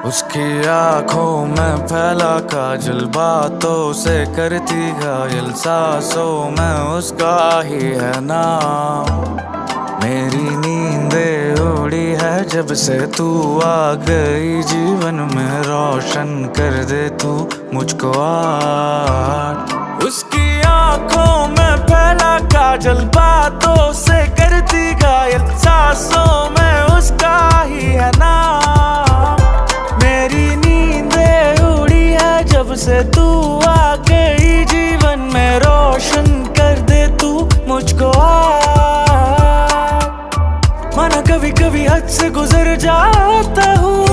उसकी आंखों में फैला काजल, बातों से करती घायल, सांसों में उसका ही है नाम। मेरी नींदें उड़ी है जब से तू आ गई जीवन में, रोशन कर दे तू मुझको आज। उसकी आंखों में फैला काजल, बातों से करती घायल, सांसों में उसका ही है नाम। मेरी नींदें उड़ी है जब से तू आ गई जीवन में, रोशन कर दे तू मुझको आज। माना कभी कभी हद से गुजर जाता हूँ,